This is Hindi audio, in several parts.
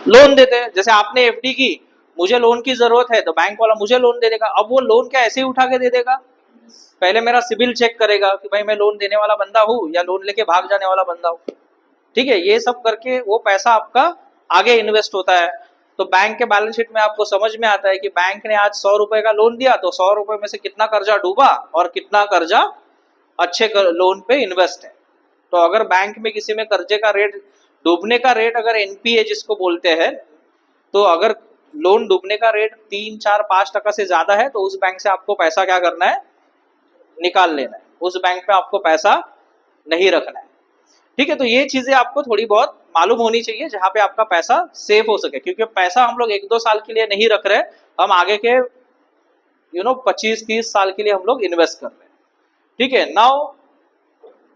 लोन देते हैं, जैसे आपने एफडी की, मुझे लोन की जरूरत है तो बैंक वाला मुझे लोन दे देगा। अब वो लोन क्या ऐसे ही उठा के दे देगा? पहले मेरा सिबिल चेक करेगा कि भाई मैं लोन देने वाला बंदा हूँ या लोन लेके भाग जाने वाला बंदा हूँ। ठीक है, ये सब करके वो पैसा आपका आगे इन्वेस्ट होता है। तो बैंक के बैलेंस शीट में आपको समझ में आता है कि बैंक ने आज 100 रुपए का लोन दिया तो 100 रुपए में से कितना कर्जा डूबा और कितना कर्जा अच्छे लोन पे इन्वेस्ट है। तो अगर बैंक में किसी में कर्जे का रेट, डूबने का रेट अगर एनपीए जिसको बोलते हैं, तो अगर लोन डूबने का रेट 3, 4, 5% से ज्यादा है तो उस बैंक से आपको पैसा क्या करना है, निकाल लेना है। उस बैंक में आपको पैसा नहीं रखना है। ठीक है, तो ये चीजें आपको थोड़ी बहुत मालूम होनी चाहिए जहां पे आपका पैसा सेफ हो सके, क्योंकि पैसा हम लोग 1-2 साल के लिए नहीं रख रहे, हम आगे के 25-30 साल के लिए हम लोग इन्वेस्ट कर रहे हैं। ठीक है, नाउ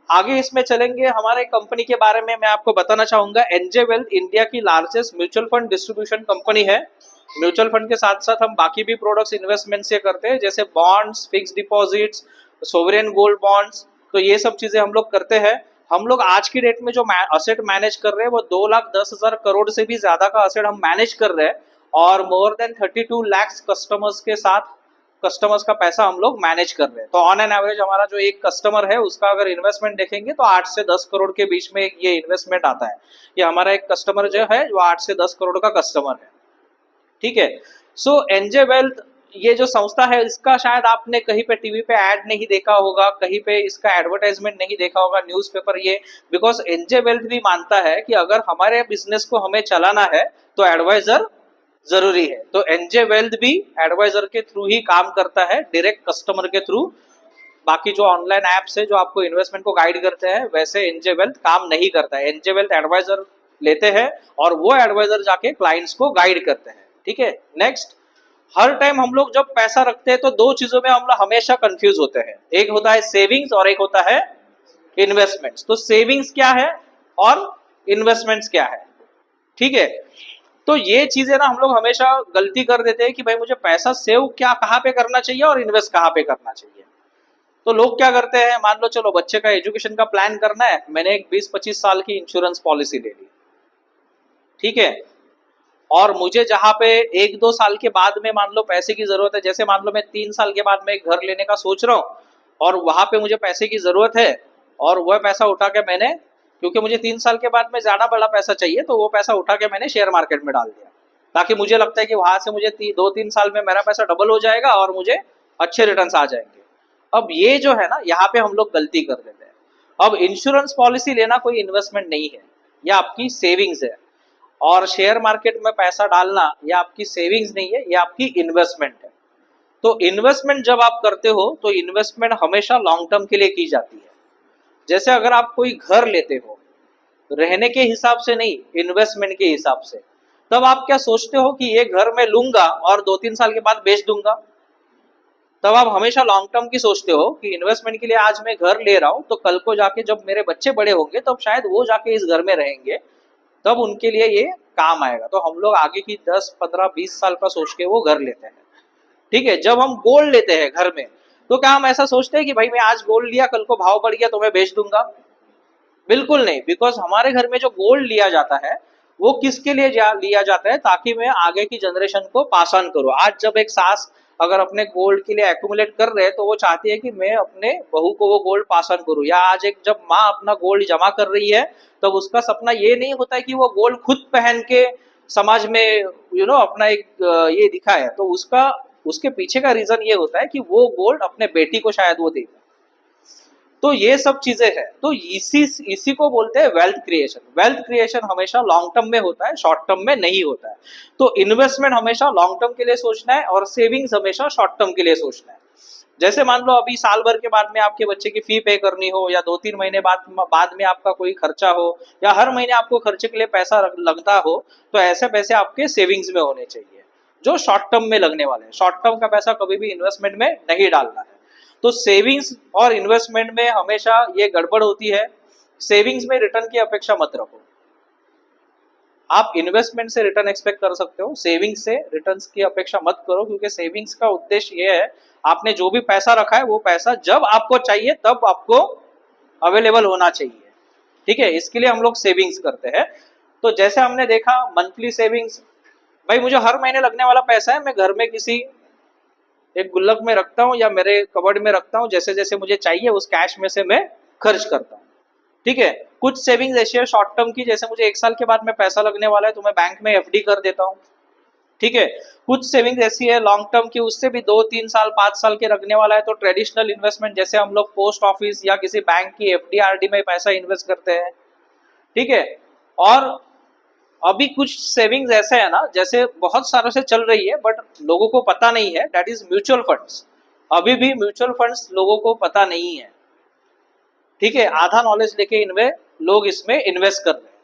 आगे इसमें चलेंगे। हमारे कंपनी के बारे में मैं आपको बताना चाहूंगा। एनजे वेल्थ इंडिया की largest mutual fund distribution company है। म्यूचुअल फंड के साथ साथ हम बाकी भी प्रोडक्ट्स इन्वेस्टमेंट से करते हैं, जैसे bonds, fix deposits, sovereign gold bonds. तो ये सब चीजें हम लोग करते हैं। हम लोग आज की डेट में जो असेट मैनेज कर रहे हैं वो 2,10,000 करोड़ से भी ज्यादा का असेट हम मैनेज कर रहे हैं, और मोर देन 32 लाख कस्टमर्स के साथ कस्टमर्स का पैसा हम लोग मैनेज कर रहे हैं। तो ऑन एन एवरेज हमारा जो एक कस्टमर है उसका अगर इन्वेस्टमेंट देखेंगे तो 8 से 10 करोड़ के बीच में ये इन्वेस्टमेंट आता है। ये हमारा एक कस्टमर जो है वो 8 से 10 करोड़ का कस्टमर है। ठीक है, सो एनजे वेल्थ ये जो संस्था है इसका शायद आपने कहीं पे टीवी पे ऐड नहीं देखा होगा, कहीं पे इसका एडवर्टाइजमेंट नहीं देखा होगा, न्यूज़पेपर ये, बिकॉज एनजे वेल्थ भी मानता है कि अगर हमारे बिजनेस को हमें चलाना है तो एडवाइजर जरूरी है। तो एनजे वेल्थ भी एडवाइजर के थ्रू ही काम करता है, डायरेक्ट कस्टमर के थ्रू। बाकी जो ऑनलाइन एप्स है जो आपको इन्वेस्टमेंट को गाइड करते हैं वैसे एनजे वेल्थ काम नहीं करता है। एनजे वेल्थ एडवाइजर लेते हैं और वो एडवाइजर जाके क्लाइंट्स को गाइड करते हैं। ठीक है, नेक्स्ट, हर टाइम हम लोग जब पैसा रखते हैं तो दो चीजों में हम लोग हमेशा कंफ्यूज होते हैं, एक होता है सेविंग्स और एक होता है इन्वेस्टमेंट्स। तो सेविंग्स क्या है और इन्वेस्टमेंट्स क्या है? ठीक है, तो ये चीजें ना हम लोग हमेशा गलती कर देते हैं कि भाई मुझे पैसा सेव क्या कहाँ पे करना चाहिए और इन्वेस्ट कहाँ पे करना चाहिए। तो लोग क्या करते हैं, मान लो चलो बच्चे का एजुकेशन का प्लान करना है, मैंने एक 20-25 साल की इंश्योरेंस पॉलिसी ले ली। ठीक है, और मुझे जहां पे 1-2 साल के बाद में मान लो पैसे की जरूरत है, जैसे मान लो मैं 3 साल के बाद में एक घर लेने का सोच रहा हूँ और वहां पे मुझे पैसे की जरूरत है, और वह पैसा उठा के मैंने, क्योंकि मुझे 3 साल के बाद में ज्यादा बड़ा पैसा चाहिए, तो वो पैसा उठा के मैंने शेयर मार्केट में डाल दिया, ताकि मुझे लगता है कि वहां से मुझे 2-3 साल में मेरा पैसा डबल हो जाएगा और मुझे अच्छे रिटर्न आ जाएंगे। अब ये जो है ना, यहाँ पे हम लोग गलती कर देते हैं। अब इंश्योरेंस पॉलिसी लेना कोई इन्वेस्टमेंट नहीं है, यह आपकी सेविंग्स है। और शेयर मार्केट में पैसा डालना ये आपकी सेविंग्स नहीं है, ये आपकी इन्वेस्टमेंट है। तो इन्वेस्टमेंट जब आप करते हो तो इन्वेस्टमेंट हमेशा लॉन्ग टर्म के लिए की जाती है। जैसे अगर आप कोई घर लेते हो, रहने के हिसाब से नहीं, इन्वेस्टमेंट के हिसाब से, तब आप क्या सोचते हो कि ये घर मैं लूंगा और 2-3 साल के बाद बेच दूंगा। तब आप हमेशा लॉन्ग टर्म की सोचते हो कि इन्वेस्टमेंट के लिए आज मैं घर ले रहा हूं तो कल को जाके जब मेरे बच्चे बड़े होंगे तब शायद वो जाके इस घर में रहेंगे, तब उनके लिए ये काम आएगा। तो हम लोग आगे की 10, 15, 20 साल का सोच के वो घर लेते हैं। ठीक है, जब हम गोल्ड लेते हैं घर में, तो क्या हम ऐसा सोचते हैं कि भाई मैं आज गोल्ड लिया कल को भाव बढ़ गया तो मैं बेच दूंगा? बिल्कुल नहीं, बिकॉज हमारे घर में जो गोल्ड लिया जाता है वो किसके लिए लिया जाता है, ताकि मैं आगे की जनरेशन को पास ऑन करूँ। आज जब एक सास अगर अपने गोल्ड के लिए एक्यूमुलेट कर रहे हैं तो वो चाहती है कि मैं अपने बहू को वो गोल्ड पास ऑन करूँ, या आज एक जब माँ अपना गोल्ड जमा कर रही है तब उसका सपना ये नहीं होता है कि वो गोल्ड खुद पहन के समाज में अपना एक ये दिखाए, तो उसका उसके पीछे का रीजन ये होता है कि वो गोल्ड अपने बेटी को शायद वो देगा। तो ये सब चीजें हैं, तो इसी को बोलते हैं वेल्थ क्रिएशन। वेल्थ क्रिएशन हमेशा लॉन्ग टर्म में होता है, शॉर्ट टर्म में नहीं होता है। तो इन्वेस्टमेंट हमेशा लॉन्ग टर्म के लिए सोचना है और सेविंग्स हमेशा शॉर्ट टर्म के लिए सोचना है। जैसे मान लो अभी साल भर के बाद में आपके बच्चे की फी पे करनी हो, या 2-3 महीने बाद में आपका कोई खर्चा हो, या हर महीने आपको खर्चे के लिए पैसा लगता हो, तो ऐसे पैसे आपके सेविंग्स में होने चाहिए जो शॉर्ट टर्म में लगने वाले हैं। शॉर्ट टर्म का पैसा कभी भी इन्वेस्टमेंट में नहीं डालना है। तो सेविंग्स और इन्वेस्टमेंट में हमेशा ये गड़बड़ होती है। सेविंग्स में रिटर्न की अपेक्षा मत रखो। आप इन्वेस्टमेंट से रिटर्न एक्सपेक्ट कर सकते हो, सेविंग्स से रिटर्न्स की अपेक्षा मत करो, क्योंकि सेविंग्स का उद्देश्य ये है, आपने जो भी पैसा रखा है वो पैसा जब आपको चाहिए तब आपको अवेलेबल होना चाहिए। ठीक है, इसके लिए हम लोग सेविंग्स करते हैं। तो जैसे हमने देखा मंथली सेविंग्स, भाई मुझे हर महीने लगने वाला पैसा है, मैं घर में किसी एक गुल्लक में रखता हूँ या मेरे कबर्ड में रखता हूँ, जैसे जैसे मुझे चाहिए उस कैश में से मैं खर्च करता हूँ। ठीक है, कुछ सेविंग्स ऐसी है शॉर्ट टर्म की, जैसे मुझे 1 साल के बाद में पैसा लगने वाला है तो मैं बैंक में एफडी कर देता हूँ। ठीक है, कुछ सेविंग्स ऐसी है लॉन्ग टर्म की, उससे भी 2-3 साल 5 साल के रखने वाला है, तो ट्रेडिशनल इन्वेस्टमेंट जैसे हम लोग पोस्ट ऑफिस या किसी बैंक की एफडी आरडी में पैसा इन्वेस्ट करते हैं। ठीक है, और अभी कुछ सेविंग्स ऐसे है ना, जैसे बहुत सारों से चल रही है बट लोगों को पता नहीं है, दैट इज म्यूचुअल फंड्स। अभी भी म्यूचुअल फंड्स लोगों को पता नहीं है। ठीक है, आधा नॉलेज लेके इनमें लोग इसमें इन्वेस्ट कर रहे हैं।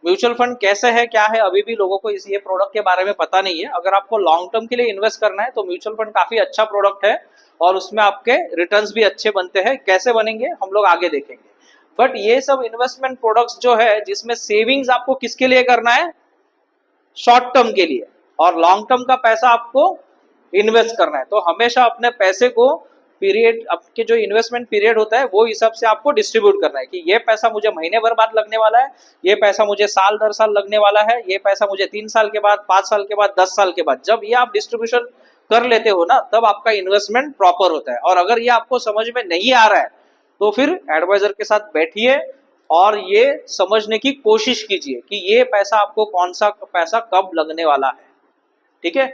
म्यूचुअल फंड कैसे है क्या है अभी भी लोगों को इस ये प्रोडक्ट के बारे में पता नहीं है। अगर आपको लॉन्ग टर्म के लिए इन्वेस्ट करना है तो म्यूचुअल फंड काफी अच्छा प्रोडक्ट है और उसमें आपके रिटर्न्स भी अच्छे बनते हैं। कैसे बनेंगे हम लोग आगे देखेंगे। बट ये सब इन्वेस्टमेंट प्रोडक्ट्स जो है जिसमें सेविंग्स आपको किसके लिए करना है, शॉर्ट टर्म के लिए, और लॉन्ग टर्म का पैसा आपको इन्वेस्ट करना है। तो हमेशा अपने पैसे को पीरियड, आपके जो इन्वेस्टमेंट पीरियड होता है वो हिसाब से आपको डिस्ट्रीब्यूट करना है कि ये पैसा मुझे महीने भर बाद लगने वाला है, ये पैसा मुझे साल दर साल लगने वाला है, ये पैसा मुझे 3 साल के बाद, 5 साल के बाद, 10 साल के बाद। जब ये आप डिस्ट्रीब्यूशन कर लेते हो ना तब आपका इन्वेस्टमेंट प्रॉपर होता है। और अगर ये आपको समझ में नहीं आ रहा है तो फिर एडवाइजर के साथ बैठिए और ये समझने की कोशिश कीजिए कि ये पैसा आपको कौन सा पैसा कब लगने वाला है। ठीक है,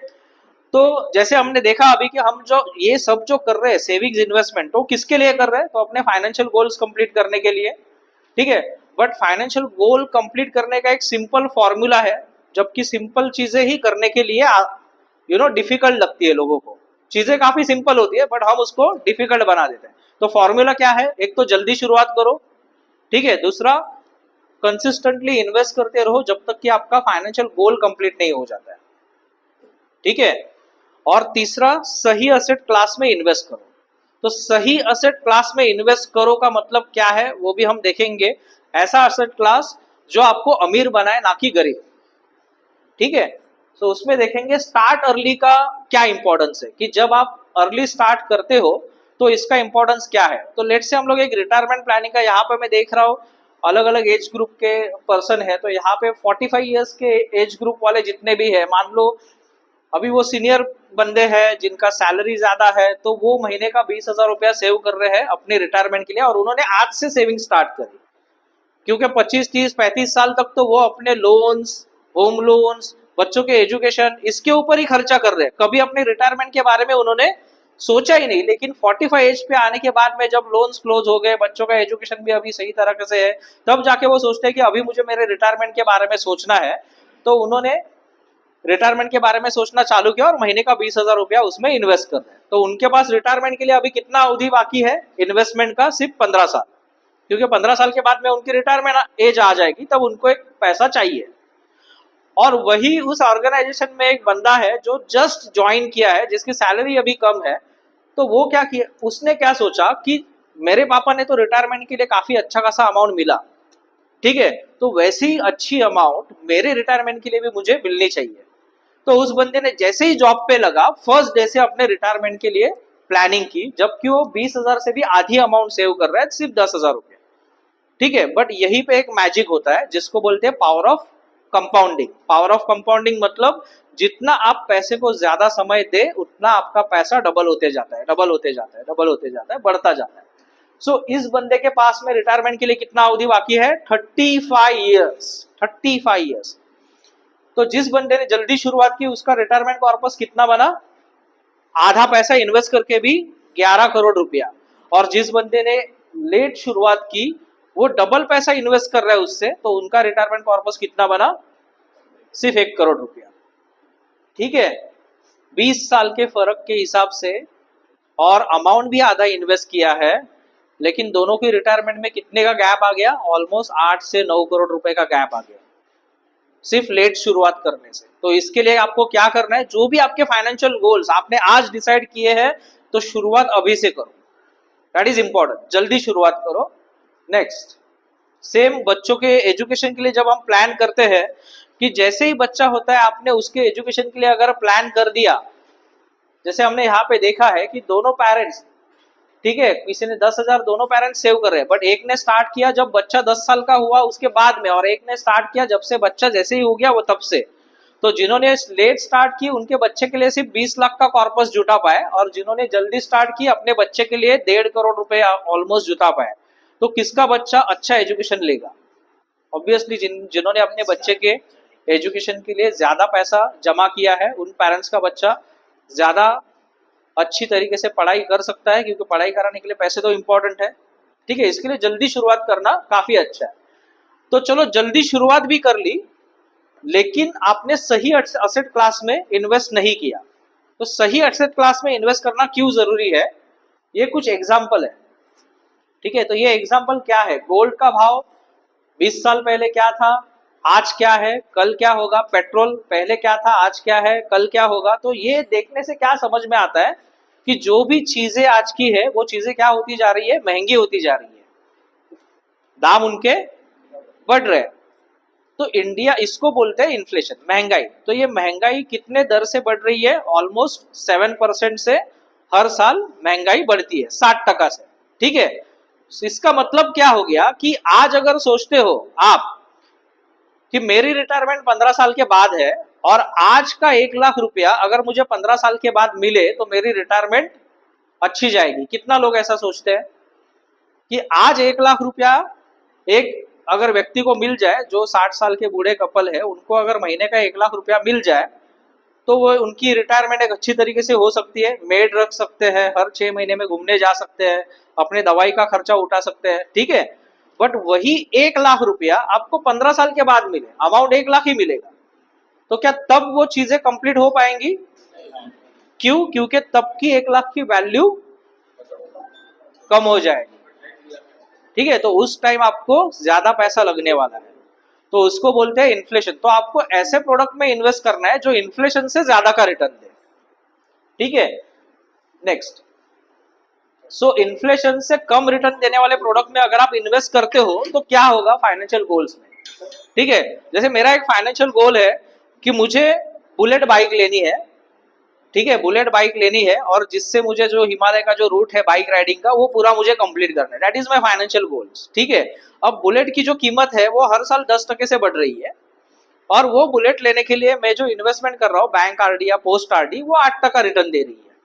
तो जैसे हमने देखा अभी कि हम जो ये सब जो कर रहे हैं सेविंग्स इन्वेस्टमेंट, तो किसके लिए कर रहे हैं, तो अपने फाइनेंशियल गोल्स कंप्लीट करने के लिए। ठीक है, बट फाइनेंशियल गोल कंप्लीट करने का एक सिंपल फॉर्मूला है, जबकि सिंपल चीजें ही करने के लिए डिफिकल्ट लगती है लोगों को। चीजें काफी सिंपल होती है बट हम उसको डिफिकल्ट बना देते हैं। तो फॉर्मूला क्या है, एक तो जल्दी शुरुआत करो। ठीक है, दूसरा कंसिस्टेंटली इन्वेस्ट करते रहो जब तक कि आपका फाइनेंशियल गोल कंप्लीट नहीं हो जाता है। ठीक है, और तीसरा सही असेट क्लास में इन्वेस्ट करो। तो सही असेट क्लास में इन्वेस्ट करो का मतलब क्या है वो भी हम देखेंगे। ऐसा असेट क्लास जो आपको अमीर बनाए ना कि गरीब। ठीक है, तो उसमें देखेंगे स्टार्ट अर्ली का क्या इंपॉर्टेंस है, कि जब आप अर्ली स्टार्ट करते हो तो इसका इंपॉर्टेंस क्या है। तो लेट से हम लोग एक रिटायरमेंट प्लानिंग का, यहाँ पे मैं देख रहा हूँ अलग अलग एज ग्रुप के पर्सन है, तो यहाँ पे 45 ईयर्स के एज ग्रुप वाले जितने भी है, मान लो अभी वो सीनियर बंदे हैं जिनका सैलरी ज्यादा है, तो वो महीने का 20,000 रुपया सेव कर रहे हैं अपने रिटायरमेंट के लिए, और उन्होंने आज से सेविंग स्टार्ट करी। क्योंकि 25, 30, 35 साल तक तो वो अपने लोन्स, होम लोन्स, बच्चों के एजुकेशन, इसके ऊपर ही खर्चा कर रहे हैं। कभी अपने रिटायरमेंट के बारे में उन्होंने सोचा ही नहीं। लेकिन 45 एज पे आने के बाद में जब लोन्स क्लोज हो गए, बच्चों का एजुकेशन भी अभी सही तरह से है, तब जाके वो सोचते हैं कि अभी मुझे मेरे रिटायरमेंट के बारे में सोचना है। तो उन्होंने रिटायरमेंट के बारे में सोचना चालू किया और महीने का 20,000 रुपया उसमें इन्वेस्ट कर रहे हैं। तो उनके पास रिटायरमेंट के लिए अभी कितना अवधि बाकी है इन्वेस्टमेंट का, सिर्फ 15 साल। क्योंकि 15 साल के बाद में उनकी रिटायरमेंट एज आ जाएगी, तब उनको एक पैसा चाहिए। और वही उस ऑर्गेनाइजेशन में एक बंदा है जो जस्ट ज्वाइन किया है, जिसकी सैलरी अभी कम है। तो वो क्या किया, उसने क्या सोचा कि मेरे पापा ने तो रिटायरमेंट के लिए काफी अच्छा खासा अमाउंट मिला, ठीक है, तो वैसी अच्छी अमाउंट मेरे रिटायरमेंट के लिए भी मुझे मिलनी चाहिए। तो उस बंदे ने जैसे ही जॉब पे लगा, फर्स्ट डे से अपने रिटायरमेंट के लिए प्लानिंग की, जबकि वो 20,000 से भी आधी अमाउंट सेव कर रहा है, सिर्फ 10,000 रुपये। ठीक है, बट यही पे एक मैजिक होता है जिसको बोलते हैं power of compounding. Power of compounding मतलब जितना आप पैसे को ज्यादा समय दे उतना आपका पैसा डबल होते जाता है, डबल होते जाता है, डबल होते जाता है, बढ़ता जाता है। सो इस बंदे के पास में रिटायरमेंट के लिए कितना अवधि बाकी है, 35 ईयर्स। 35 ईयर्स। तो जिस बंदे ने जल्दी शुरुआत की उसका रिटायरमेंट कॉर्पस कितना बना, आधा पैसा इन्वेस्ट करके भी 11 करोड़ रुपया। और जिस बंदे ने लेट शुरुआत की वो डबल पैसा इन्वेस्ट कर रहा है उससे, तो उनका रिटायरमेंट कॉर्पस कितना बना, सिर्फ 1 करोड़ रुपया। ठीक है, 20 साल के फर्क के हिसाब से, और अमाउंट भी आधा इन्वेस्ट किया है, लेकिन दोनों की रिटायरमेंट में कितने का गैप आ गया, ऑलमोस्ट 8 से 9 करोड़ रुपए का गैप आ गया, सिर्फ लेट शुरुआत करने से। तो इसके लिए आपको क्या करना है, जो भी आपके फाइनेंशियल गोल्स आपने आज डिसाइड किए हैं, तो शुरुआत अभी से करो, दैट इज इंपॉर्टेंट, जल्दी शुरुआत करो। नेक्स्ट, सेम बच्चों के एजुकेशन के लिए जब हम प्लान करते हैं, कि जैसे ही बच्चा होता है आपने उसके एजुकेशन के लिए अगर प्लान कर दिया, जैसे हमने यहाँ पे देखा है कि दोनों पेरेंट्स ठीक है, किसी ने 10,000, दोनों पेरेंट्स सेव कर रहे हैं, बट एक ने स्टार्ट किया जब बच्चा 10 साल का हुआ उसके बाद में, और एक ने स्टार्ट किया जब से बच्चा जैसे ही हो गया वो तब से। तो जिन्होंने लेट स्टार्ट की उनके बच्चे के लिए सिर्फ 20 लाख का कॉर्पस जुटा पाए, और जिन्होंने जल्दी स्टार्ट की अपने बच्चे के लिए 1.5 करोड़ रुपए ऑलमोस्ट जुटा पाए। तो किसका बच्चा अच्छा एजुकेशन लेगा? ऑब्वियसली जिन्होंने अपने बच्चे के एजुकेशन के लिए ज्यादा पैसा जमा किया है उन पेरेंट्स का बच्चा ज्यादा अच्छी तरीके से पढ़ाई कर सकता है, क्योंकि पढ़ाई कराने के लिए पैसे तो इंपॉर्टेंट है। ठीक है, इसके लिए जल्दी शुरुआत करना काफी अच्छा है। तो चलो जल्दी शुरुआत भी कर ली, लेकिन आपने सही असेट क्लास में इन्वेस्ट नहीं किया। तो सही असेट क्लास में इन्वेस्ट करना क्यों जरूरी है, ये कुछ एग्जाम्पल है। ठीक है, तो ये एग्जाम्पल क्या है? गोल्ड का भाव 20 साल पहले क्या था, आज क्या है, कल क्या होगा। पेट्रोल पहले क्या था, आज क्या है, कल क्या होगा। तो ये देखने से क्या समझ में आता है कि जो भी चीजें आज की है वो चीजें क्या होती जा रही है, महंगी होती जा रही है, दाम उनके बढ़ रहे हैं। तो इंडिया, इसको बोलते हैं इन्फ्लेशन, महंगाई। तो ये महंगाई कितने दर से बढ़ रही है? ऑलमोस्ट 7% से हर साल महंगाई बढ़ती है, 60% से। ठीक है, इसका मतलब क्या हो गया कि आज अगर सोचते हो आप कि मेरी रिटायरमेंट 15 साल के बाद है, और आज का 1 लाख रुपया अगर मुझे 15 साल के बाद मिले तो मेरी रिटायरमेंट अच्छी जाएगी। कितना लोग ऐसा सोचते हैं कि आज 1 लाख रुपया एक अगर व्यक्ति को मिल जाए, जो 60 साल के बूढ़े कपल है उनको अगर महीने का 1 लाख रुपया मिल जाए तो वो उनकी रिटायरमेंट एक अच्छी तरीके से हो सकती है। मेड रख सकते हैं, हर 6 महीने में घूमने जा सकते हैं, अपने दवाई का खर्चा उठा सकते हैं। ठीक है, बट वही 1 लाख रुपया आपको 15 साल के बाद मिले, अमाउंट 1 लाख ही मिलेगा, तो क्या तब वो चीजें कंप्लीट हो पाएंगी? क्यों? क्योंकि तब की 1 लाख की वैल्यू कम हो जाएगी। ठीक है, तो उस टाइम आपको ज्यादा पैसा लगने वाला है, तो उसको बोलते हैं इन्फ्लेशन। तो आपको ऐसे प्रोडक्ट में इन्वेस्ट करना है जो इन्फ्लेशन से ज्यादा का रिटर्न दे। ठीक है, नेक्स्ट। सो इन्फ्लेशन से कम रिटर्न देने वाले प्रोडक्ट में अगर आप इन्वेस्ट करते हो तो क्या होगा फाइनेंशियल गोल्स में? ठीक है, जैसे मेरा एक फाइनेंशियल गोल है कि मुझे बुलेट बाइक लेनी है। ठीक है, बुलेट बाइक लेनी है, और जिससे मुझे जो हिमालय का जो रूट है बाइक राइडिंग का वो पूरा मुझे कंप्लीट करना है। That is my financial goals. ठीक है, अब बुलेट की जो कीमत है वो हर साल 10% से बढ़ रही है, और वो बुलेट लेने के लिए मैं जो इन्वेस्टमेंट कर रहा हूँ बैंक आरडी या पोस्ट आरडी, वो 8% रिटर्न दे रही है।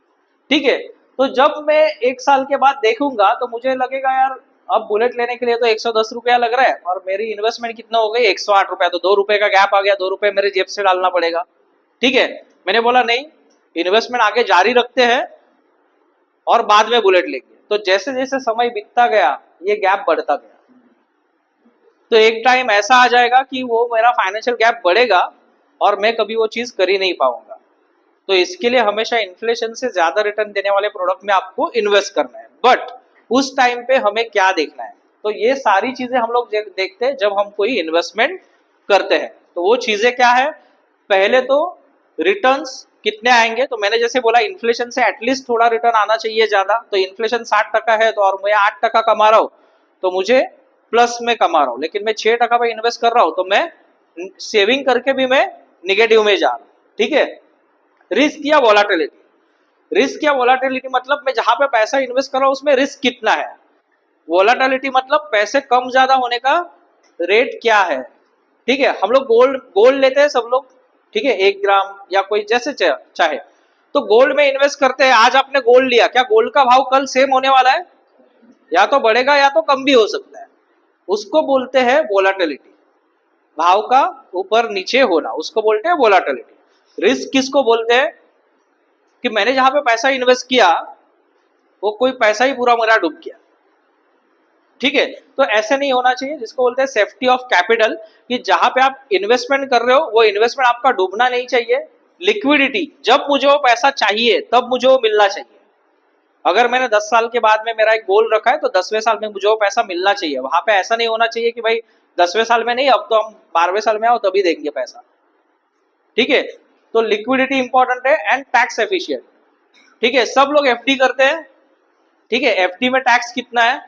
ठीक है, तो जब मैं 1 साल के बाद देखूंगा तो मुझे लगेगा यार अब बुलेट लेने के लिए तो 110 रुपया लग रहा है, और मेरी इन्वेस्टमेंट कितना हो गई, 108 रुपया। तो 2 रुपए का गैप आ गया, 2 रुपए मेरे जेब से डालना पड़ेगा। ठीक है, मैंने बोला नहीं, इन्वेस्टमेंट आगे जारी रखते हैं और बाद में बुलेट लेंगे। तो जैसे जैसे समय बीतता गया ये गैप बढ़ता गया, तो एक टाइम ऐसा आ जाएगा कि वो मेरा फाइनेंशियल गैप बढ़ेगा और मैं कभी वो चीज कर ही नहीं पाऊंगा। तो इसके लिए हमेशा इन्फ्लेशन से ज्यादा रिटर्न देने वाले प्रोडक्ट में आपको इन्वेस्ट करना है। बट उस टाइम पे हमें क्या देखना है, तो ये सारी चीजें हम लोग देखते हैं जब हम कोई इन्वेस्टमेंट करते हैं। तो वो चीजें क्या है, पहले तो रिटर्न्स कितने आएंगे। तो मैंने जैसे बोला इन्फ्लेशन से एटलीस्ट थोड़ा रिटर्न आना चाहिए ज्यादा। तो इन्फ्लेशन 60% है तो और मैं 8% कमा रहा हूं तो मुझे प्लस में कमा रहा हूं, लेकिन मैं 6% पे इन्वेस्ट कर रहा हूं तो मैं सेविंग करके भी मैं निगेटिव में जा रहा हूं। ठीक है, रिस्क या वोलाटिलिटी। रिस्क या वोलाटिलिटी मतलब मैं जहां पे पैसा इन्वेस्ट कर रहा हूं उसमें रिस्क कितना है। वोलाटिलिटी मतलब पैसे कम ज्यादा होने का रेट क्या है। ठीक है, हम लोग गोल्ड गोल्ड लेते हैं सब लोग। ठीक है, 1 ग्राम या कोई जैसे चाहे, तो गोल्ड में इन्वेस्ट करते हैं। आज आपने गोल्ड लिया, क्या गोल्ड का भाव कल सेम होने वाला है? या तो बढ़ेगा या तो कम भी हो सकता है। उसको बोलते हैं वोलाटिलिटी, भाव का ऊपर नीचे होना, उसको बोलते हैं वोलाटिलिटी। रिस्क किसको बोलते हैं कि मैंने जहां पे पैसा इन्वेस्ट किया वो कोई पैसा ही पूरा मेरा डूब गया। ठीक है, तो ऐसे नहीं होना चाहिए, जिसको बोलते हैं सेफ्टी ऑफ कैपिटल, कि जहां पे आप इन्वेस्टमेंट कर रहे हो वो इन्वेस्टमेंट आपका डूबना नहीं चाहिए। लिक्विडिटी, जब मुझे वो पैसा चाहिए तब मुझे वो मिलना चाहिए। अगर मैंने 10 साल के बाद में मेरा एक गोल रखा है तो 10वें साल में मुझे वो पैसा मिलना चाहिए। वहां पे ऐसा नहीं होना चाहिए कि भाई 10वें साल में नहीं, अब तो हम 12वें साल में आओ तभी देंगे पैसा। ठीक है, तो लिक्विडिटी इंपॉर्टेंट है एंड टैक्स एफिशिएंट। ठीक है, सब लोग एफडी करते हैं। ठीक है, एफडी में टैक्स कितना है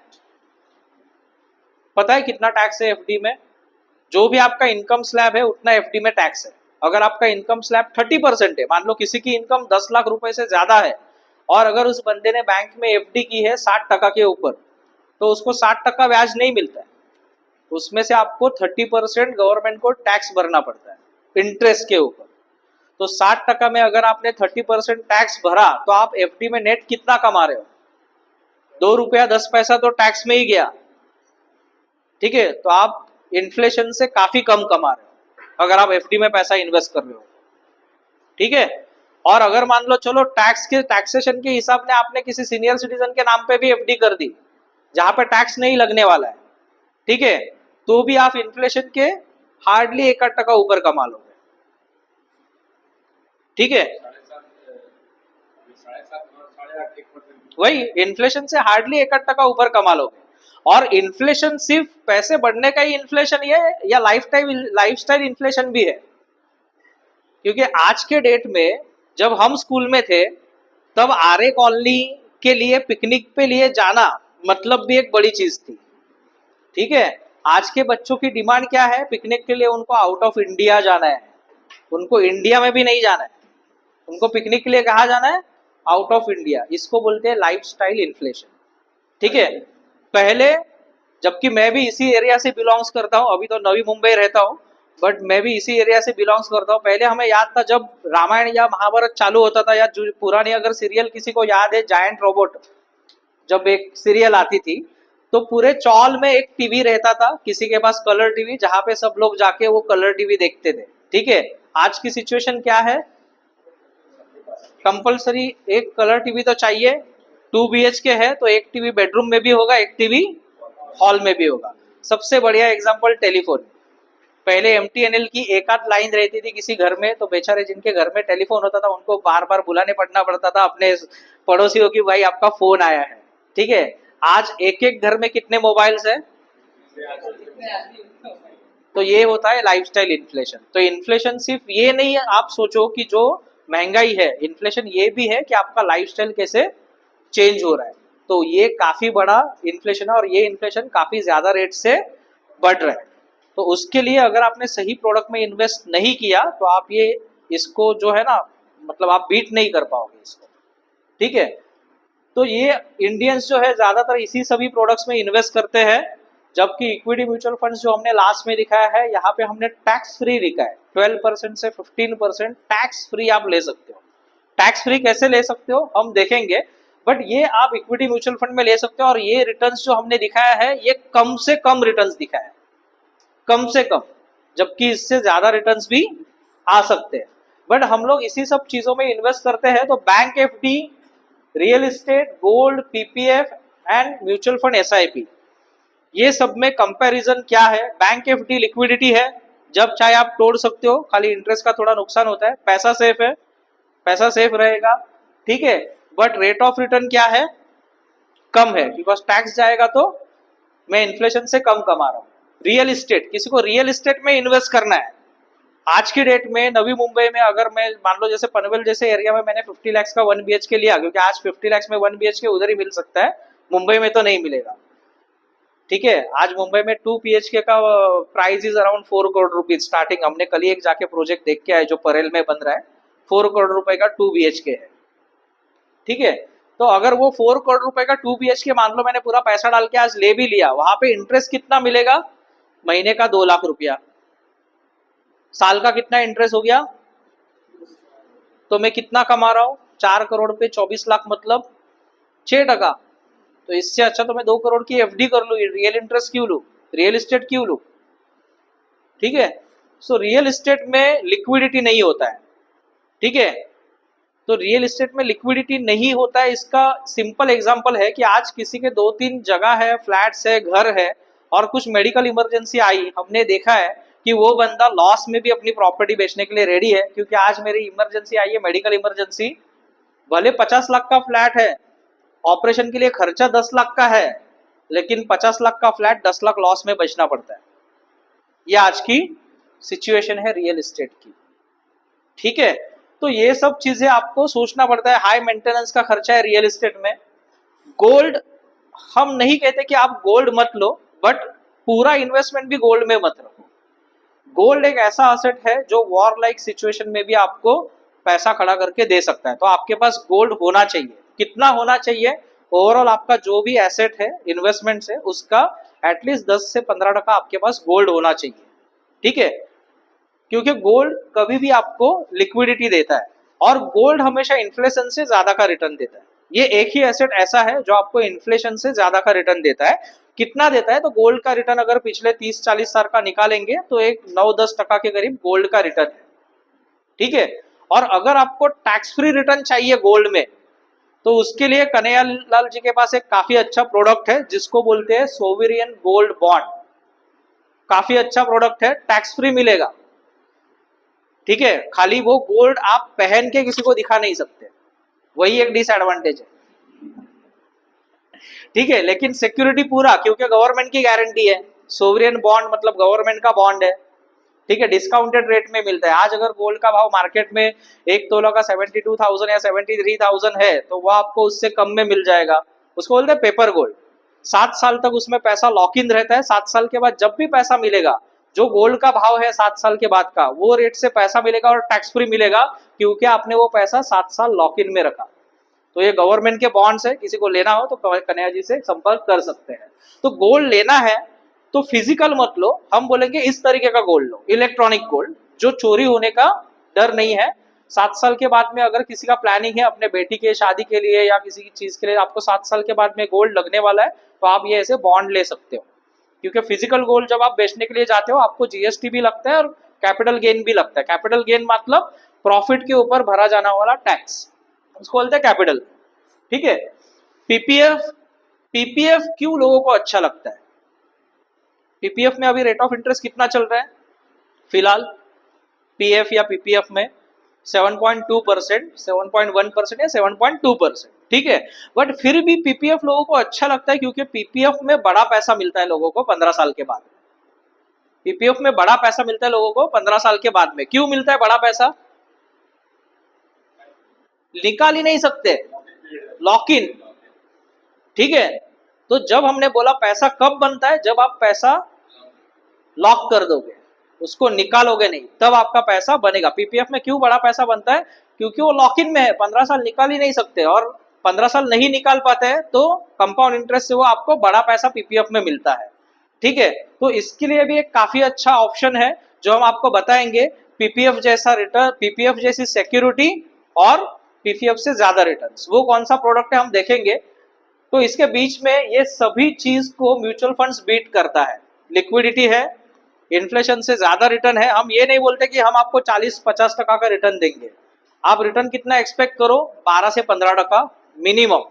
पता है? कितना टैक्स है एफडी में? जो भी आपका इनकम स्लैब है उतना एफडी में टैक्स है। अगर आपका इनकम स्लैब 30% है, मान लो किसी की इनकम 10 लाख रुपए से ज्यादा है, और अगर उस बंदे ने बैंक में एफडी की है 60% के ऊपर, तो उसको 60% ब्याज नहीं मिलता है, उसमें से आपको 30% गवर्नमेंट को टैक्स भरना पड़ता है इंटरेस्ट के ऊपर। तो 60% में अगर आपने 30% टैक्स भरा तो आप एफडी में नेट कितना कमा रहे हो? 2 रुपया 10 पैसा तो टैक्स में ही गया। ठीक है, तो आप इन्फ्लेशन से काफी कम कमा रहे हो अगर आप एफडी में पैसा इन्वेस्ट कर रहे हो। ठीक है, और अगर मान लो चलो टैक्सेशन के हिसाब में आपने किसी सीनियर सिटीजन के नाम पे भी एफडी कर दी जहां पे टैक्स नहीं लगने वाला है, ठीक है, तो भी आप इन्फ्लेशन के हार्डली 1-8% ऊपर कमा लोगे। ठीक है, वही इन्फ्लेशन से हार्डली 1-8% ऊपर कमा लोगे। और इन्फ्लेशन सिर्फ पैसे बढ़ने का ही इन्फ्लेशन ये है या लाइफस्टाइल इन्फ्लेशन भी है? क्योंकि आज के डेट में जब हम स्कूल में थे तब आर्य कॉलोनी के लिए पिकनिक पे लिए जाना मतलब भी एक बड़ी चीज थी। ठीक है, आज के बच्चों की डिमांड क्या है? पिकनिक के लिए उनको आउट ऑफ इंडिया जाना है, उनको इंडिया में भी नहीं जाना है, उनको पिकनिक के लिए कहाँ जाना है? Out of India. इसको बोलते हैं लाइफस्टाइल इन्फ्लेशन। ठीक है, पहले, जबकि मैं भी इसी एरिया से बिलोंग्स करता हूँ, अभी तो नवी मुंबई रहता हूँ, बट मैं भी इसी एरिया से बिलोंग्स करता हूँ। पहले हमें याद था जब रामायण या महाभारत चालू होता था या पुरानी अगर सीरियल किसी को याद है, जायंट रोबोट जब एक सीरियल आती थी तो पूरे चौल में एक टीवी रहता था, किसी के पास कलर टीवी, जहां पे सब लोग जाके वो कलर टीवी देखते थे। ठीक है, आज की सिचुएशन क्या है? कंपलसरी एक कलर टीवी तो चाहिए। 2 BHK है तो एक टीवी बेडरूम में भी होगा, एक टीवी हॉल में भी होगा। सबसे बढ़िया एग्जांपल टेलीफोन। पहले एमटीएनएल की एक आध लाइन रहती थी किसी घर में, तो बेचारे जिनके घर में टेलीफोन होता था उनको बार बार बुलाने पड़ना पड़ता था अपने पड़ोसियों की, भाई आपका फोन आया है। ठीक है, आज एक एक घर में कितने मोबाइल्स है? तो ये होता है लाइफस्टाइल इन्फ्लेशन। तो इन्फ्लेशन सिर्फ ये नहीं है, आप सोचो कि जो महंगाई है, इन्फ्लेशन ये भी है कि आपका लाइफस्टाइल कैसे चेंज हो रहा है। तो ये काफी बड़ा इन्फ्लेशन है और ये इन्फ्लेशन काफी ज्यादा रेट से बढ़ रहा है। तो उसके लिए अगर आपने सही प्रोडक्ट में इन्वेस्ट नहीं किया तो आप ये इसको जो है ना, मतलब आप बीट नहीं कर पाओगे इसको। ठीक है, तो ये इंडियंस जो है ज्यादातर इसी सभी प्रोडक्ट्स में इन्वेस्ट करते हैं, जबकि इक्विटी म्यूचुअल फंड्स जो हमने लास्ट में दिखाया है यहाँ पे हमने टैक्स फ्री लिखा है। 12% से 15% टैक्स फ्री आप ले सकते हो। टैक्स फ्री कैसे ले सकते हो हम देखेंगे, बट ये आप इक्विटी म्यूचुअल फंड में ले सकते हो। और ये रिटर्न्स जो हमने दिखाया है ये कम से कम रिटर्न्स दिखाया है, कम से कम, जबकि इससे ज्यादा रिटर्न्स भी आ सकते हैं। बट हम लोग इसी सब चीजों में इन्वेस्ट करते हैं। तो bank FD, real estate, gold, PPF and mutual fund SIP, ये सब में कंपैरिजन क्या है? बैंक एफडी लिक्विडिटी है, जब चाहे आप तोड़ सकते हो, खाली इंटरेस्ट का थोड़ा नुकसान होता है। पैसा सेफ है, पैसा सेफ रहेगा। ठीक है, बट रेट ऑफ रिटर्न क्या है? कम है, बिकॉज टैक्स जाएगा तो मैं इन्फ्लेशन से कम कमा रहा हूँ। रियल एस्टेट, किसी को रियल एस्टेट में इन्वेस्ट करना है आज की डेट में नवी मुंबई में, अगर मैं मान लो जैसे पनवेल जैसे एरिया में मैंने 50 लाख का 1 BHK लिया, क्योंकि आज 50 लाख में 1 BHK उधर ही मिल सकता है, मुंबई में तो नहीं मिलेगा। ठीक है, आज मुंबई में 2 BHK का price is around 4 crore rupees starting. हमने कल ही एक जाके प्रोजेक्ट देख के आए जो परेल में बन रहा है, 4 करोड़ रुपए का 2 BHK है। ठीक है, तो अगर वो 4 करोड़ रुपए का 2 BHK मान लो मैंने पूरा पैसा डाल के आज ले भी लिया, वहां पे इंटरेस्ट कितना मिलेगा? महीने का 2 लाख रुपया। साल का कितना इंटरेस्ट हो गया? तो मैं कितना कमा रहा हूं? 4 करोड़ पे 24 लाख मतलब 6%। तो इससे अच्छा तो मैं 2 करोड़ की एफडी कर लू, रियल इंटरेस्ट क्यों लू, रियल एस्टेट क्यों लू? ठीक है, सो रियल एस्टेट में लिक्विडिटी नहीं होता है। ठीक है, तो रियल एस्टेट में लिक्विडिटी नहीं होता है, इसका सिंपल एग्जांपल है कि आज किसी के 2-3 जगह है, फ्लैट्स है, घर है, और कुछ मेडिकल इमरजेंसी आई, हमने देखा है कि वो बंदा लॉस में भी अपनी प्रॉपर्टी बेचने के लिए रेडी है, क्योंकि आज मेरी इमरजेंसी आई है, मेडिकल इमरजेंसी, भले 50 लाख का फ्लैट है, ऑपरेशन के लिए खर्चा 10 लाख का है, लेकिन 50 लाख का फ्लैट 10 लाख लॉस में बचना पड़ता है। ये आज की सिचुएशन है रियल एस्टेट की। ठीक है, तो ये सब चीजें आपको सोचना पड़ता है। हाई मेंटेनेंस का खर्चा है रियल एस्टेट में। गोल्ड, हम नहीं कहते कि आप गोल्ड मत लो, बट पूरा इन्वेस्टमेंट भी गोल्ड में मत रखो। गोल्ड एक ऐसा असेट है जो वॉर लाइक सिचुएशन में भी आपको पैसा खड़ा करके दे सकता है, तो आपके पास गोल्ड होना चाहिए। कितना होना चाहिए? ओवरऑल आपका जो भी एसेट है, इन्वेस्टमेंट है, उसका एटलीस्ट 10 से 15% आपके पास गोल्ड होना चाहिए। ठीक है, क्योंकि गोल्ड कभी भी आपको लिक्विडिटी देता है और गोल्ड हमेशा इन्फ्लेशन से ज्यादा का रिटर्न देता है। ये एक ही एसेट ऐसा है जो आपको इन्फ्लेशन से ज्यादा का रिटर्न देता है। कितना देता है? तो गोल्ड का रिटर्न अगर पिछले 30-40 साल का निकालेंगे तो एक 9-10% के करीब गोल्ड का रिटर्न है। ठीक है, और अगर आपको टैक्स फ्री रिटर्न चाहिए गोल्ड में, तो उसके लिए कन्हैया लाल जी के पास एक काफी अच्छा प्रोडक्ट है जिसको बोलते हैं सोवरियन गोल्ड बॉन्ड। काफी अच्छा प्रोडक्ट है, टैक्स फ्री मिलेगा। ठीक है, खाली वो गोल्ड आप पहन के किसी को दिखा नहीं सकते, वही एक डिसएडवांटेज है। ठीक है, लेकिन सिक्योरिटी पूरा, क्योंकि गवर्नमेंट की गारंटी है। सोवरियन बॉन्ड मतलब गवर्नमेंट का बॉन्ड है। ठीक है, डिस्काउंटेड रेट में मिलता है। आज अगर गोल्ड का भाव मार्केट में एक तोला का 72,000 या 73,000 है, तो वो आपको उससे कम में मिल जाएगा। उसको बोलते हैं पेपर गोल्ड। 7 साल तक उसमें पैसा लॉक इन रहता है। 7 साल के बाद जब भी पैसा मिलेगा, जो गोल्ड का भाव है 7 साल के बाद का, वो रेट से पैसा मिलेगा और टैक्स फ्री मिलेगा, क्योंकि आपने वो पैसा 7 साल लॉक इन में रखा। तो ये गवर्नमेंट के बॉन्ड्स है, किसी को लेना हो तो कन्हैया जी से संपर्क कर सकते हैं। तो गोल्ड लेना है तो फिजिकल मत लो, हम बोलेंगे इस तरीके का गोल्ड लो, इलेक्ट्रॉनिक गोल्ड, जो चोरी होने का डर नहीं है। 7 साल के बाद में अगर किसी का प्लानिंग है अपने बेटी के शादी के लिए या किसी चीज के लिए, आपको 7 साल के बाद में गोल्ड लगने वाला है, तो आप ये ऐसे बॉन्ड ले सकते हो। क्योंकि फिजिकल गोल्ड जब आप बेचने के लिए जाते हो, आपको जीएसटी भी लगता है और कैपिटल गेन भी लगता है। कैपिटल गेन मतलब प्रॉफिट के ऊपर भरा जाने वाला टैक्स, उसको बोलते हैं कैपिटल। ठीक है, पीपीएफ, पीपीएफ क्यों लोगों को अच्छा लगता है? पीपीएफ में अभी रेट ऑफ इंटरेस्ट कितना चल रहा है फिलहाल? पीएफ या पीपीएफ में 7.2%, 7.1% या 7.2%। ठीक है, बट फिर भी पीपीएफ लोगों को अच्छा लगता है क्योंकि पीपीएफ में बड़ा पैसा मिलता है लोगों को 15 साल के बाद। पीपीएफ में बड़ा पैसा मिलता है लोगों को 15 साल के बाद में। क्यों मिलता है बड़ा पैसा? निकाल ही नहीं सकते, लॉक इन। ठीक है, तो जब हमने बोला पैसा कब बनता है, जब आप पैसा लॉक कर दोगे, उसको निकालोगे नहीं, तब आपका पैसा बनेगा। पीपीएफ में क्यों बड़ा पैसा बनता है? क्योंकि वो लॉक इन में है, 15 साल निकाल ही नहीं सकते, और 15 साल नहीं निकाल पाते हैं तो कंपाउंड इंटरेस्ट से वो आपको बड़ा पैसा पीपीएफ में मिलता है। ठीक है, तो इसके लिए भी एक काफी अच्छा ऑप्शन है जो हम आपको बताएंगे। पीपीएफ जैसा रिटर्न, पीपीएफ जैसी सिक्योरिटी और पीपीएफ से ज्यादा रिटर्न्स, वो कौन सा प्रोडक्ट है हम देखेंगे। तो इसके बीच में ये सभी चीज को म्यूचुअल फंड्स बीट करता है। लिक्विडिटी है, इन्फ्लेशन से ज्यादा रिटर्न है। हम ये नहीं बोलते कि हम आपको 40-50% का रिटर्न देंगे। आप रिटर्न कितना एक्सपेक्ट करो? 12 से 15% मिनिमम।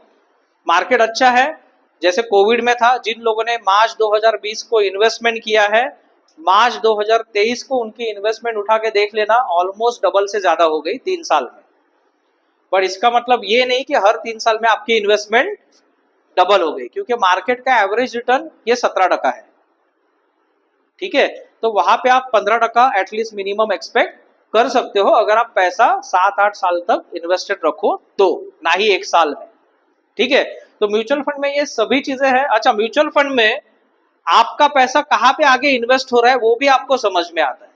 मार्केट अच्छा है, जैसे कोविड में था, जिन लोगों ने मार्च 2020 को इन्वेस्टमेंट किया है, मार्च 2023 को उनकी इन्वेस्टमेंट उठा के देख लेना, ऑलमोस्ट डबल से ज्यादा हो गई 3 साल में। पर इसका मतलब ये नहीं कि हर 3 साल में आपकी इन्वेस्टमेंट डबल हो गई, क्योंकि मार्केट का एवरेज रिटर्न ये 17% है। ठीक है, तो वहां पे आप 15% एटलीस्ट मिनिमम एक्सपेक्ट कर सकते हो अगर आप पैसा 7-8 साल तक इन्वेस्टेड रखो तो, ना ही 1 साल में। ठीक है, तो म्यूचुअल फंड में ये सभी चीजें हैं। अच्छा, म्यूचुअल फंड में आपका पैसा कहाँ पे आगे इन्वेस्ट हो रहा है वो भी आपको समझ में आता है,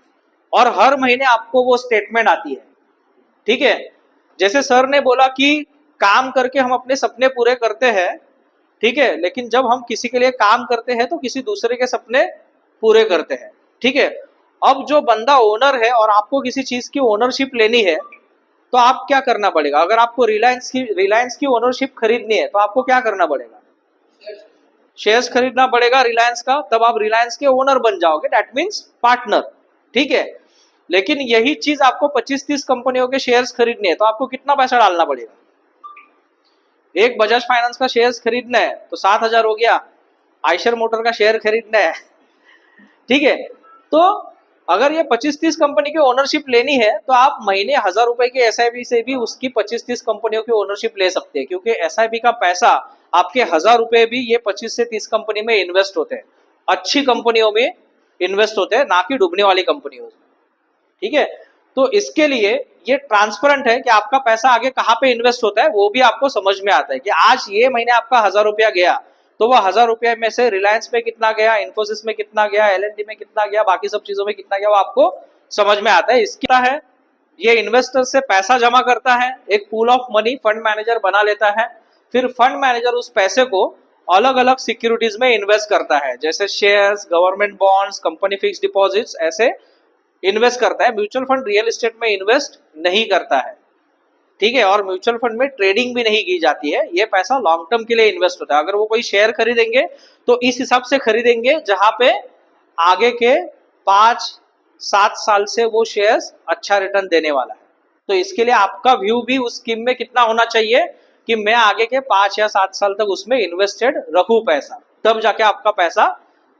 और हर महीने आपको वो स्टेटमेंट आती है। ठीक है, जैसे सर ने बोला कि काम करके हम अपने सपने पूरे करते हैं। ठीक है, लेकिन जब हम किसी के लिए काम करते हैं तो किसी दूसरे के सपने पूरे करते हैं। ठीक है, अब जो बंदा ओनर है और आपको किसी चीज की ओनरशिप लेनी है, तो आप क्या करना पड़ेगा? अगर आपको रिलायंस की ओनरशिप खरीदनी है तो आपको क्या करना पड़ेगा? शेयर्स खरीदना पड़ेगा रिलायंस का, तब आप रिलायंस के ओनर बन जाओगे, दैट मीन्स पार्टनर। ठीक है, लेकिन यही चीज आपको 25-30 कंपनियों के शेयर्स खरीदने हैं तो आपको कितना पैसा डालना पड़ेगा? एक बजाज फाइनेंस का शेयर्स खरीदना है तो 7,000 हो गया, आयशर मोटर का शेयर खरीदना है। ठीक है, तो अगर ये 25-30 कंपनी की ओनरशिप लेनी है तो आप महीने 1,000 रुपए के एसआईपी से भी उसकी 25-30 कंपनियों की ओनरशिप ले सकते हैं, क्योंकि एसआईपी का पैसा आपके 1,000 रुपए भी ये 25 से 30 कंपनी में इन्वेस्ट होते हैं, अच्छी कंपनियों में इन्वेस्ट होते हैं, ना कि डूबने वाली कंपनियों में। ठीक है, तो इसके लिए ये ट्रांसपेरेंट है कि आपका पैसा आगे कहाँ पे इन्वेस्ट होता है, वो भी आपको समझ में आता है कि आज ये महीने आपका 1,000 रुपया गया तो वह 1,000 रुपये में से रिलायंस में कितना गया, इन्फोसिस में कितना गया, एलएनटी में कितना गया, बाकी सब चीजों में कितना गया, वो आपको समझ में आता है। इसका है ये इन्वेस्टर से पैसा जमा करता है, एक pool of money fund manager बना लेता है, फिर फंड मैनेजर उस पैसे को अलग अलग सिक्योरिटीज में इन्वेस्ट करता है, जैसे shares, government bonds, company fix deposits, ऐसे इन्वेस्ट करता है। म्यूचुअल फंड रियल एस्टेट में इन्वेस्ट नहीं करता है, ठीक है, और म्यूचुअल फंड में ट्रेडिंग भी नहीं की जाती है, ये पैसा लॉन्ग टर्म के लिए इन्वेस्ट होता है। अगर वो कोई शेयर खरीदेंगे तो इस हिसाब से खरीदेंगे जहां पे आगे के 5-7 साल से वो शेयर्स अच्छा रिटर्न देने वाला है। तो इसके लिए आपका व्यू भी उस स्कीम में कितना होना चाहिए कि मैं आगे के 5 या 7 साल तक उसमें इन्वेस्टेड रखूं पैसा, तब जाके आपका पैसा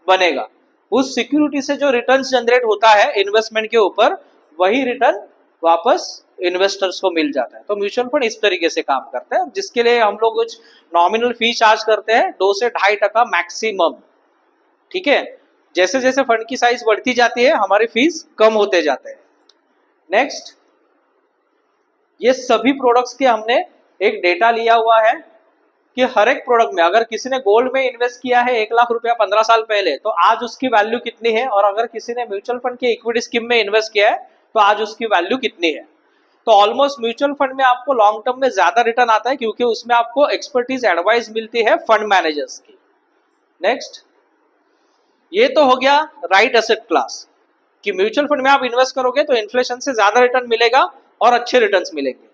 बनेगा। उस सिक्योरिटी से जो रिटर्न जनरेट होता है इन्वेस्टमेंट के ऊपर, वही रिटर्न वापस इन्वेस्टर्स को मिल जाता है। तो म्यूचुअल फंड इस तरीके से काम करता है, जिसके लिए हम लोग कुछ नॉमिनल फी चार्ज करते हैं 2 से 2.5% मैक्सिमम, ठीक है। जैसे जैसे फंड की साइज बढ़ती जाती है हमारे फीस कम होते जाते हैं। नेक्स्ट, ये सभी प्रोडक्ट्स के हमने एक डेटा लिया हुआ है कि हर एक प्रोडक्ट में अगर किसी ने गोल्ड में इन्वेस्ट किया है 1 लाख रुपया 15 साल पहले, तो आज उसकी वैल्यू कितनी है, और अगर किसी ने म्यूचुअल फंड के इक्विटी स्कीम में इन्वेस्ट किया है तो आज उसकी वैल्यू कितनी है। तो ऑलमोस्ट म्यूचुअल फंड में आपको लॉन्ग टर्म में ज्यादा रिटर्न आता है, क्योंकि उसमें आपको एक्सपर्टीज एडवाइस मिलती है फंड मैनेजर्स की। नेक्स्ट, ये तो हो गया राइट एसेट क्लास कि म्यूचुअल फंड में आप इन्वेस्ट करोगे तो इन्फ्लेशन से ज्यादा रिटर्न मिलेगा और अच्छे रिटर्न्स मिलेंगे।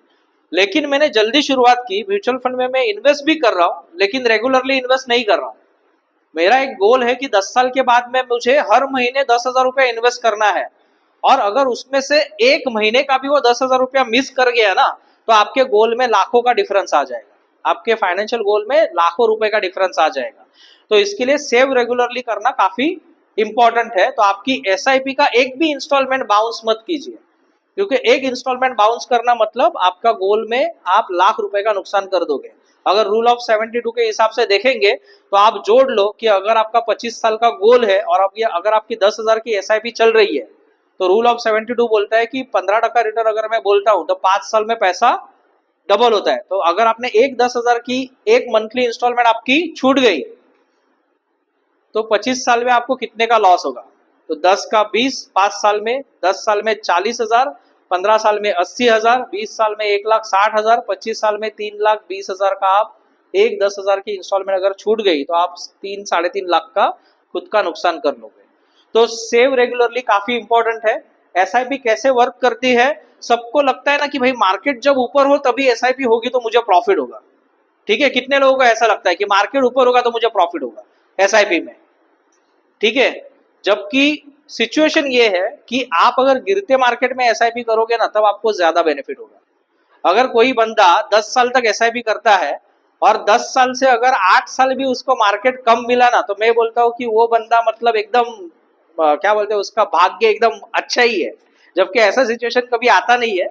लेकिन मैंने जल्दी शुरुआत की, म्यूचुअल फंड में मैं इन्वेस्ट भी कर रहा हूं लेकिन रेगुलरली इन्वेस्ट नहीं कर रहा हूं। मेरा एक गोल है कि 10 साल के बाद में मुझे हर महीने 10,000 रुपया इन्वेस्ट करना है, और अगर उसमें से एक महीने का भी वो 10,000 रुपया मिस कर गया ना, तो आपके गोल में लाखों का डिफरेंस आ जाएगा, आपके फाइनेंशियल गोल में लाखों रुपए का डिफरेंस आ जाएगा। तो इसके लिए सेव रेगुलरली करना काफी इंपॉर्टेंट है। तो आपकी एसआईपी का एक भी इंस्टॉलमेंट बाउंस मत कीजिए, क्योंकि एक इंस्टॉलमेंट बाउंस करना मतलब आपका गोल में आप लाख रुपए का नुकसान कर दोगे। अगर रूल ऑफ 72 के हिसाब से देखेंगे तो आप जोड़ लो कि अगर आपका 25 साल का गोल है और अब ये अगर आपकी 10,000 की एसआईपी चल रही है, तो रूल ऑफ 72 बोलता है कि 15% रिटर्न अगर मैं बोलता हूं तो 5 साल में पैसा डबल होता है। तो अगर आपने एक 10,000 की एक मंथली इंस्टॉलमेंट आपकी छूट गई, तो 25 साल में आपको कितने का लॉस होगा। तो 10 का 20, 5 साल में 10 साल में 40,000, 15 साल में 80,000, 20 साल में 1,60,000, 25 साल में 3,20,000 का आप एक 10,000 की इंस्टॉलमेंट अगर छूट गई तो आप 3-3.5 लाख का खुद का नुकसान कर लोगे। तो सेव रेगुलरली काफी इंपॉर्टेंट है। एसआईपी कैसे वर्क करती है, सबको लगता है ना कि भाई मार्केट जब ऊपर हो तभी एसआईपी होगी तो मुझे प्रॉफिट होगा, ठीक है। कितने लोगों को ऐसा लगता है कि मार्केट ऊपर होगा तो मुझे प्रॉफिट होगा एसआईपी में, ठीक है। जबकि सिचुएशन ये है कि आप अगर गिरते मार्केट में एसआईपी करोगे ना, तब आपको ज्यादा बेनिफिट होगा। अगर कोई बंदा 10 साल तक एसआईपी करता है और 10 साल से अगर 8 साल भी उसको मार्केट कम मिला ना, तो मैं बोलता हूं कि वो बंदा मतलब एकदम क्या बोलते हैं, उसका भाग्य एकदम अच्छा ही है। जबकि ऐसा सिचुएशन कभी आता नहीं है,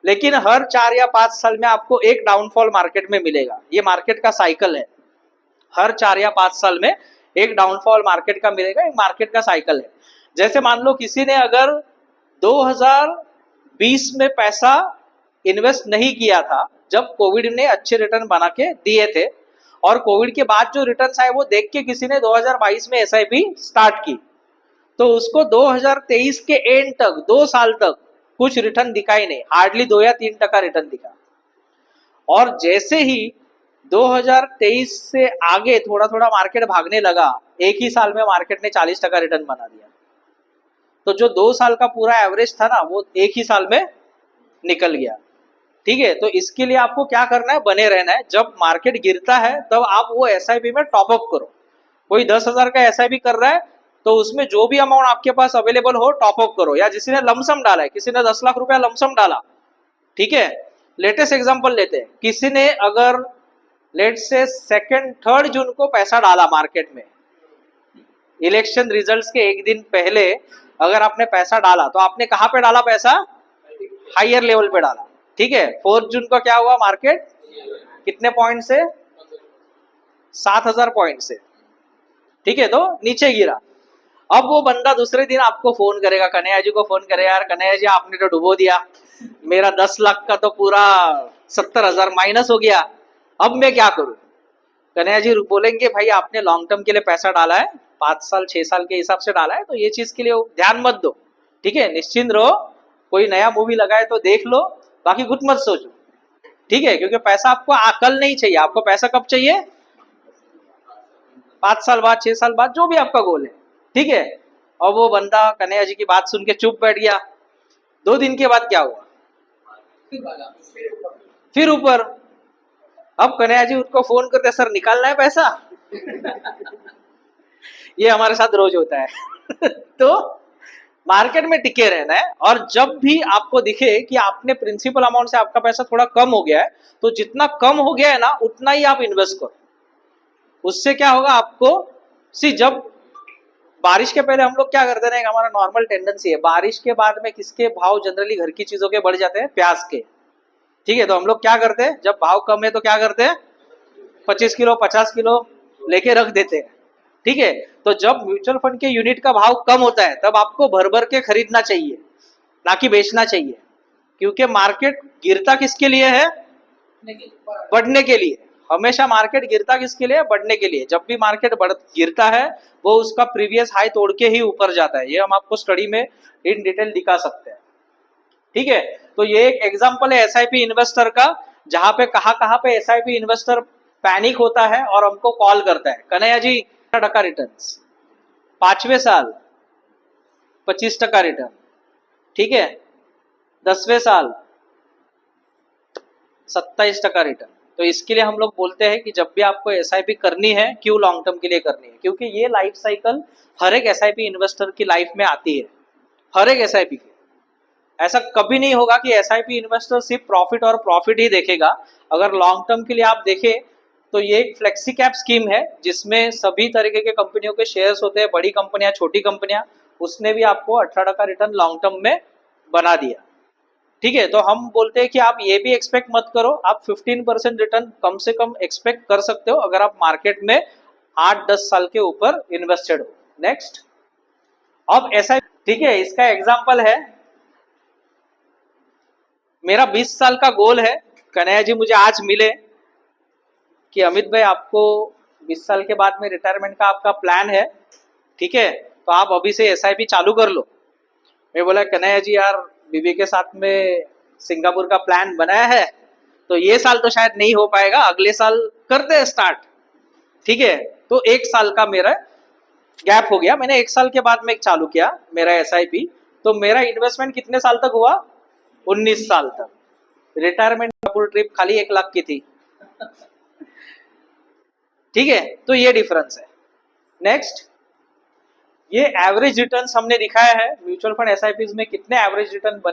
लेकिन हर 4 या 5 साल में आपको एक डाउनफॉल मार्केट में मिलेगा। ये मार्केट का साइकिल है, हर 4 या 5 साल में एक डाउनफॉल मार्केट का मिलेगा, एक मार्केट का साइकिल है। जैसे मान लो किसी ने अगर 2020 में पैसा इन्वेस्ट नहीं किया था, जब कोविड ने अच्छे रिटर्न बना के दिए थे, और कोविड के बाद जो रिटर्न आए वो देख के किसी ने 2022 में एसआईपी स्टार्ट की, तो उसको 2023 के एंड तक 2 साल तक कुछ रिटर्न दिखा ही नहीं, हार्डली 2 या 3% रिटर्न दिखा। और जैसे ही 2023 से आगे थोड़ा थोड़ा मार्केट भागने लगा, एक ही साल में मार्केट ने 40% रिटर्न बना दिया। तो जो 2 साल का पूरा एवरेज था ना, वो एक ही साल में निकल गया, ठीक है। तो इसके लिए आपको क्या करना है, बने रहना है। जब मार्केट गिरता है तब आप वो एसआईपी में टॉपअप करो। कोई 10,000 का एसआईपी कर रहा है तो उसमें जो भी अमाउंट आपके पास अवेलेबल हो टॉपअप करो, या किसी ने लमसम डाला है, किसी ने 10 लाख रुपया लमसम डाला, ठीक है। लेटेस्ट एग्जांपल लेते हैं, किसी ने अगर लेट से 2-3 जून को पैसा डाला मार्केट में, इलेक्शन रिजल्ट्स के एक दिन पहले अगर आपने पैसा डाला, तो आपने कहां पे डाला पैसा, हायर लेवल पे डाला, ठीक है। 4 जून को क्या हुआ, मार्केट कितने पॉइंट से, 7,000 पॉइंट से, ठीक है, तो नीचे गिरा। अब वो बंदा दूसरे दिन आपको फोन करेगा, कन्हैया जी को फोन करे, यार कन्हैया जी आपने तो डुबो दिया, मेरा 10 लाख का तो पूरा 70,000 माइनस हो गया, अब मैं क्या करूं। कन्हैया जी बोलेंगे, भाई आपने लॉन्ग टर्म के लिए पैसा डाला है, 5 साल 6 साल के हिसाब से डाला है, तो ये चीज के लिए ध्यान मत दो, ठीक है, निश्चिंत रहो, कोई नया मूवी लगा है तो देख लो, बाकी कुछ मत सोचो, ठीक है? क्योंकि पैसा आपको कल नहीं चाहिए, आपको पैसा कब चाहिए? 5 साल बाद, 6 साल बाद, जो भी आपका गोल है, ठीक है? और वो बंदा कन्हैया जी की बात सुन के चुप बैठ गया, 2 दिन के बाद क्या हुआ? फिर ऊपर। अब कन्हैया जी उनको फोन करते, सर निकालना है पैसा। ये हमारे साथ रोज होता है। तो मार्केट में टिके रहना है, और जब भी आपको दिखे कि आपने प्रिंसिपल अमाउंट से आपका पैसा थोड़ा कम हो गया है, तो जितना कम हो गया है ना उतना ही आप इन्वेस्ट करो। उससे क्या होगा आपको, जब बारिश के पहले हम लोग क्या करते हैं, हमारा नॉर्मल टेंडेंसी है, बारिश के बाद में किसके भाव जनरली घर की चीजों के बढ़ जाते हैं? प्याज के, ठीक है? तो हम लोग क्या करते हैं, जब भाव कम है तो क्या करते हैं? 25 किलो 50 किलो लेके रख देते हैं, ठीक है? तो जब म्यूचुअल फंड के यूनिट का भाव कम होता है तब आपको भर भर के खरीदना चाहिए, ना कि बेचना चाहिए। क्योंकि मार्केट गिरता किसके लिए है? बढ़ने के लिए। हमेशा मार्केट गिरता किसके लिए? बढ़ने के लिए। जब भी मार्केट गिरता है वो उसका प्रीवियस हाई तोड़ के ही ऊपर जाता है। ये हम आपको स्टडी में इन डिटेल दिखा सकते हैं, ठीक है? तो ये एक एग्जांपल है एसआईपी इन्वेस्टर का, जहां पे कहां पे एसआईपी इन्वेस्टर पैनिक होता है और हमको कॉल करता है, कन्हैया जी 10% रिटर्न्स, 5वें साल 25% रिटर्न, ठीक है? 10वें साल 27% रिटर्न। तो इसके लिए हम लोग बोलते हैं कि जब भी आपको एसआईपी करनी है, क्यों लॉन्ग टर्म के लिए करनी है? क्योंकि ये लाइफ साइकिल हर एक एसआईपी इन्वेस्टर की लाइफ में आती है, हर एक एसआईपी की। ऐसा कभी नहीं होगा कि एसआईपी इन्वेस्टर सिर्फ प्रॉफिट और प्रॉफिट ही देखेगा। अगर लॉन्ग टर्म के लिए आप देखें तो ये एक फ्लेक्सी कैप स्कीम है, जिसमें सभी तरीके के कंपनियों के शेयर्स होते हैं, बड़ी कंपनियां, छोटी कंपनियां। उसने भी आपको 18% रिटर्न लॉन्ग टर्म में बना दिया, ठीक है? तो हम बोलते हैं कि आप ये भी एक्सपेक्ट मत करो, आप 15% रिटर्न कम से कम एक्सपेक्ट कर सकते हो अगर आप मार्केट में 8-10 साल के ऊपर इन्वेस्टेड हो। नेक्स्ट, अब ऐसा, ठीक है, इसका एग्जांपल है, मेरा 20 साल का गोल है। कन्हैया जी मुझे आज मिले कि अमित भाई आपको 20 साल के बाद में रिटायरमेंट का आपका प्लान है, ठीक है? तो आप अभी से एसआईपी चालू कर लो। मैं बोला कन्हैया जी यार बीबी के साथ में सिंगापुर का प्लान बनाया है, तो ये साल तो शायद नहीं हो पाएगा, अगले साल करते हैं स्टार्ट, ठीक है? तो 1 साल का मेरा गैप हो गया, मैंने 1 साल के बाद में चालू किया मेरा एसआईपी। तो मेरा इन्वेस्टमेंट कितने साल तक हुआ? 19 साल तक। रिटायरमेंट ट्रिप खाली 1 लाख की थी, ठीक है? तो ये डिफरेंस है। नेक्स्ट, ये एवरेज रिटर्न्स हमने दिखाया है म्यूचुअल फंड एसआईपीज में कितने एवरेज रिटर्न बने